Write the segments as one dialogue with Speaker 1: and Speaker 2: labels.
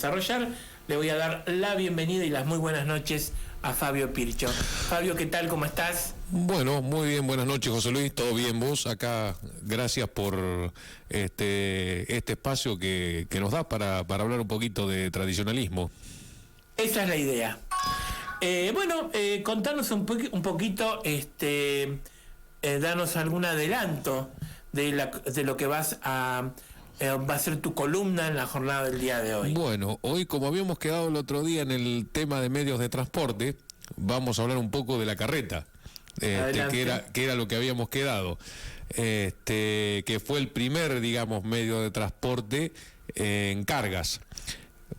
Speaker 1: Desarrollar, le voy a dar la bienvenida y las muy buenas noches a Fabio Pircho. Fabio, ¿qué tal? ¿Cómo estás?
Speaker 2: Bueno, muy bien, buenas noches, José Luis, todo bien vos acá, gracias por este espacio que nos da para hablar un poquito de tradicionalismo.
Speaker 1: Esa es la idea. Contanos un poquito, danos algún adelanto de lo que va a ser tu columna en la jornada del día de hoy.
Speaker 2: Bueno, hoy, como habíamos quedado el otro día en el tema de medios de transporte, vamos a hablar un poco de la carreta, que era lo que habíamos quedado, que fue el primer, digamos, medio de transporte en cargas.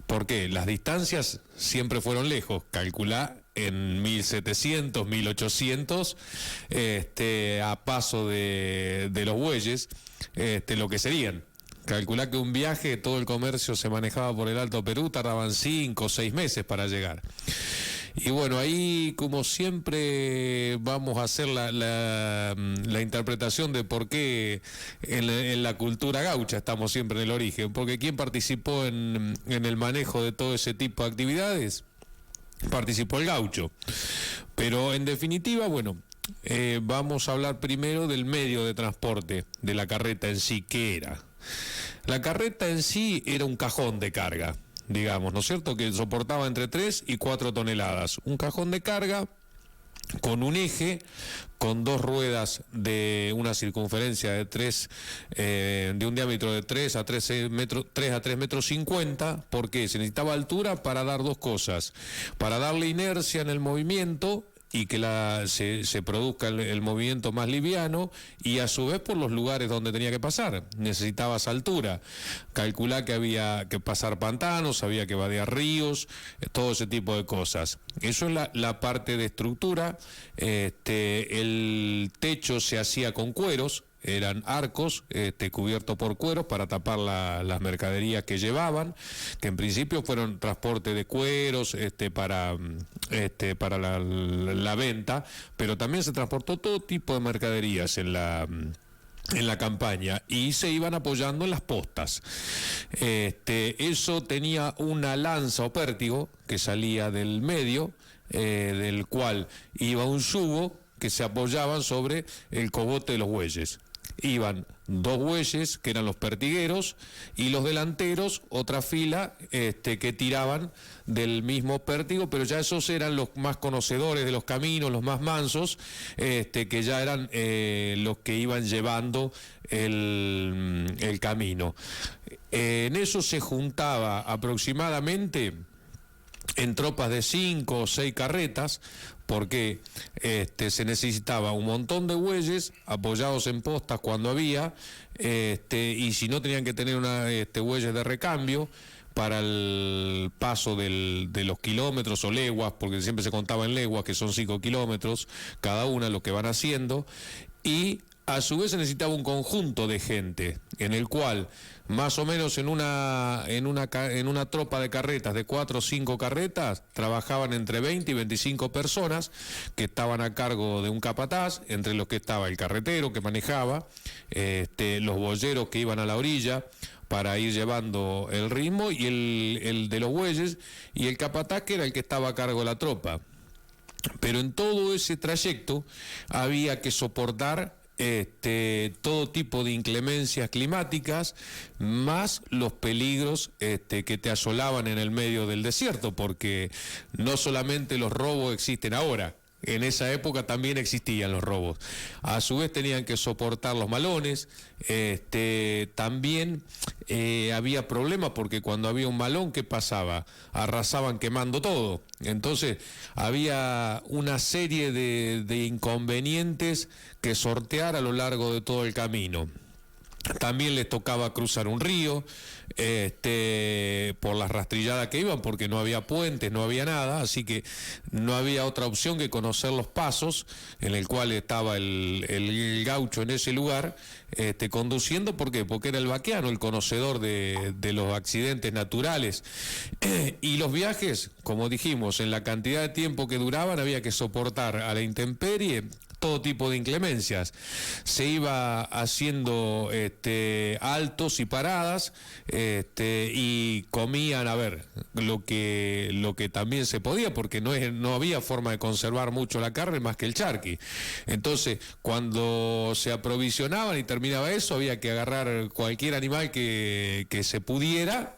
Speaker 2: ¿Por qué? Las distancias siempre fueron lejos, calculá en 1700, 1800, a paso de los bueyes, lo que serían. Calculá que un viaje, todo el comercio se manejaba por el Alto Perú, tardaban 5 o 6 meses para llegar. Y bueno, ahí como siempre vamos a hacer la interpretación de por qué en la cultura gaucha estamos siempre en el origen, porque ¿quién participó en el manejo de todo ese tipo de actividades? Participó el gaucho. Pero en definitiva, bueno, vamos a hablar primero del medio de transporte, de la carreta en sí, ¿qué era? La carreta en sí era un cajón de carga, digamos, ¿no es cierto?, que soportaba entre 3 y 4 toneladas. Un cajón de carga con un eje, con dos ruedas de una circunferencia de un diámetro de 3 a 3 metros 50, porque se necesitaba altura para dar dos cosas: para darle inercia en el movimiento y que se produzca el movimiento más liviano, y a su vez por los lugares donde tenía que pasar. Necesitabas altura. Calculá que había que pasar pantanos, había que vadear ríos, todo ese tipo de cosas. Eso es la parte de estructura. El techo se hacía con cueros. Eran arcos cubiertos por cueros para tapar las mercaderías que llevaban, que en principio fueron transporte de cueros para la venta, pero también se transportó todo tipo de mercaderías en la campaña, y se iban apoyando en las postas. Eso tenía una lanza o pértigo que salía del medio, del cual iba un yugo que se apoyaban sobre el cogote de los bueyes. Iban dos bueyes, que eran los pertigueros, y los delanteros, otra fila, que tiraban del mismo pértigo, pero ya esos eran los más conocedores de los caminos, los más mansos, que ya eran los que iban llevando el camino. En eso se juntaba aproximadamente, en tropas de 5 o 6 carretas, porque se necesitaba un montón de bueyes apoyados en postas cuando había, y si no, tenían que tener bueyes de recambio para el paso de los kilómetros o leguas, porque siempre se contaba en leguas, que son 5 kilómetros cada una, lo que van haciendo. Y a su vez se necesitaba un conjunto de gente, en el cual más o menos en una tropa de carretas, de 4 o 5 carretas, trabajaban entre 20 y 25 personas que estaban a cargo de un capataz, entre los que estaba el carretero que manejaba, los boyeros que iban a la orilla para ir llevando el ritmo, y el de los bueyes, y el capataz, que era el que estaba a cargo de la tropa. Pero en todo ese trayecto había que soportar todo tipo de inclemencias climáticas, más los peligros que te asolaban en el medio del desierto, porque no solamente los robos existen ahora. En esa época también existían los robos. A su vez tenían que soportar los malones. También había problemas, porque cuando había un malón, ¿qué pasaba? Arrasaban quemando todo. Entonces había una serie de inconvenientes que sortear a lo largo de todo el camino. También les tocaba cruzar un río, por las rastrilladas que iban, porque no había puentes, no había nada, así que no había otra opción que conocer los pasos en el cual estaba el gaucho en ese lugar, conduciendo. ¿Por qué? Porque era el vaqueano, el conocedor de los accidentes naturales. Y los viajes, como dijimos, en la cantidad de tiempo que duraban, había que soportar a la intemperie todo tipo de inclemencias. Se iba haciendo altos y paradas, y comían, a ver, lo que también se podía, porque no había forma de conservar mucho la carne más que el charqui. Entonces, cuando se aprovisionaban y terminaba eso, había que agarrar cualquier animal que se pudiera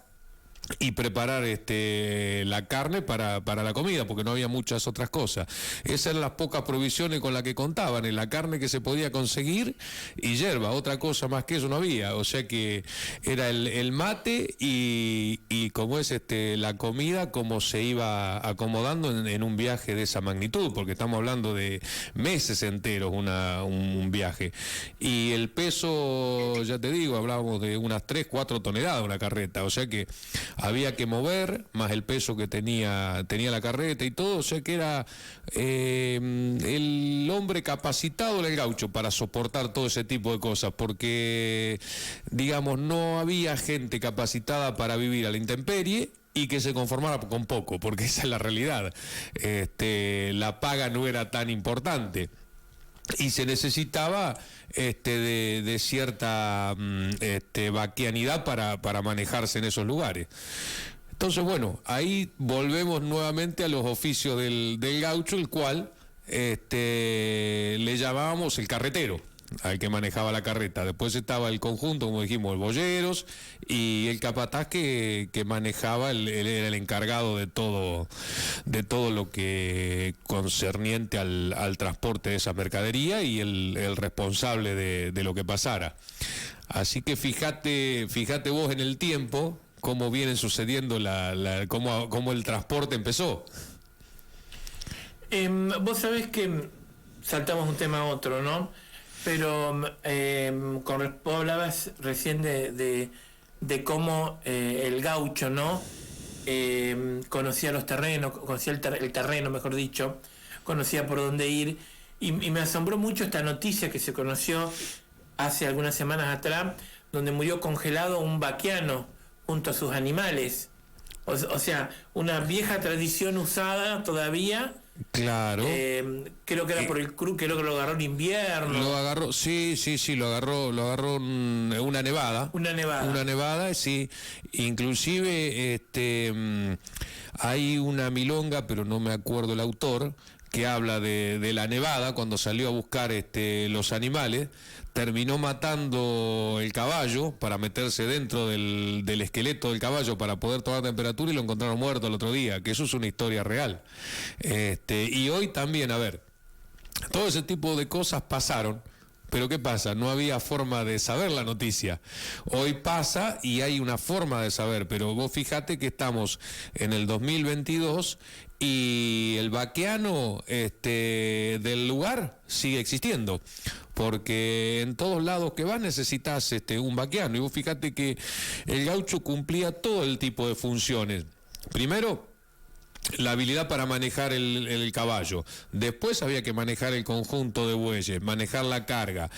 Speaker 2: y preparar la carne para la comida, porque no había muchas otras cosas. Esas eran las pocas provisiones con las que contaban, en la carne que se podía conseguir y hierba, otra cosa más que eso no había. O sea que era el mate y como es la comida, como se iba acomodando en un viaje de esa magnitud, porque estamos hablando de meses enteros un viaje. Y el peso, ya te digo, hablábamos de unas 3-4 toneladas una carreta, o sea que había que mover, más el peso que tenía la carreta y todo, o sea que era el hombre capacitado era el gaucho para soportar todo ese tipo de cosas, porque, digamos, no había gente capacitada para vivir a la intemperie y que se conformara con poco, porque esa es la realidad. La paga no era tan importante y se necesitaba de cierta vaquianidad para manejarse en esos lugares. Entonces, bueno, ahí volvemos nuevamente a los oficios del gaucho, el cual le llamábamos el carretero, al que manejaba la carreta. Después estaba el conjunto, como dijimos, el boyeros, y el capataz que manejaba, él era el encargado de todo lo que concerniente al transporte de esa mercadería y el responsable de lo que pasara. Así que fíjate vos en el tiempo cómo viene sucediendo cómo el transporte empezó.
Speaker 1: Vos sabés que saltamos un tema a otro, ¿no? Pero vos hablabas recién de cómo el gaucho, ¿no? Conocía los terrenos, conocía el terreno, mejor dicho, conocía por dónde ir, y me asombró mucho esta noticia que se conoció hace algunas semanas atrás, donde murió congelado un vaquiano junto a sus animales. O sea, una vieja tradición usada todavía.
Speaker 2: Claro.
Speaker 1: Creo que era por el creo que lo agarró en invierno.
Speaker 2: Lo agarró, sí, lo agarró una nevada.
Speaker 1: Una nevada,
Speaker 2: sí. Inclusive hay una milonga, pero no me acuerdo el autor, que habla de la nevada, cuando salió a buscar los animales, terminó matando el caballo para meterse dentro del esqueleto del caballo para poder tomar temperatura, y lo encontraron muerto el otro día, que eso es una historia real. Y hoy también, a ver, todo ese tipo de cosas pasaron, pero ¿qué pasa? No había forma de saber la noticia. Hoy pasa y hay una forma de saber, pero vos fíjate que estamos en el 2022 y el vaqueano del lugar sigue existiendo, porque en todos lados que vas necesitas un vaqueano, y vos fíjate que el gaucho cumplía todo el tipo de funciones. Primero, la habilidad para manejar el caballo. Después había que manejar el conjunto de bueyes, manejar la carga,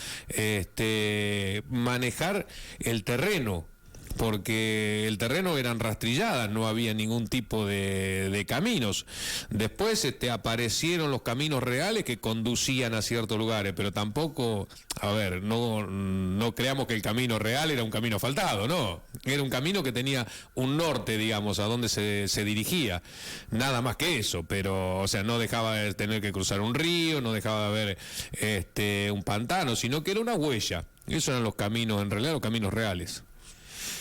Speaker 2: manejar el terreno, porque el terreno eran rastrilladas, no había ningún tipo de caminos. Después aparecieron los caminos reales que conducían a ciertos lugares, pero tampoco, a ver, no creamos que el camino real era un camino asfaltado, no. Era un camino que tenía un norte, digamos, a donde se dirigía. Nada más que eso, pero, o sea, no dejaba de tener que cruzar un río, no dejaba de haber un pantano, sino que era una huella. Esos eran los caminos, en realidad, los caminos reales.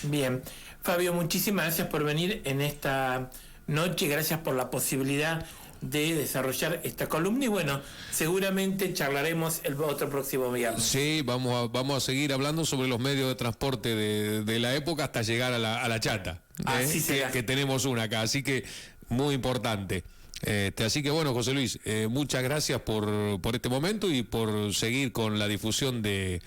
Speaker 1: Bien, Fabio, muchísimas gracias por venir en esta noche, gracias por la posibilidad de desarrollar esta columna, y bueno, seguramente charlaremos el otro próximo viernes.
Speaker 2: Sí, vamos a seguir hablando sobre los medios de transporte de la época hasta llegar a la chata,
Speaker 1: Así será.
Speaker 2: que tenemos una acá, así que muy importante. Así que bueno, José Luis, muchas gracias por este momento y por seguir con la difusión de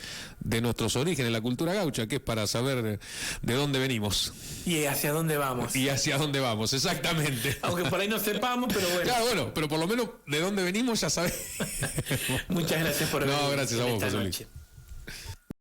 Speaker 2: nuestros orígenes, la cultura gaucha, que es para saber de dónde venimos.
Speaker 1: Y hacia dónde vamos.
Speaker 2: Y hacia dónde vamos, exactamente.
Speaker 1: Aunque por ahí no sepamos, pero bueno.
Speaker 2: Claro, bueno, pero por lo menos de dónde venimos ya sabés.
Speaker 1: Muchas gracias por venir.
Speaker 2: No, gracias a vos, José Luis.
Speaker 1: Noche.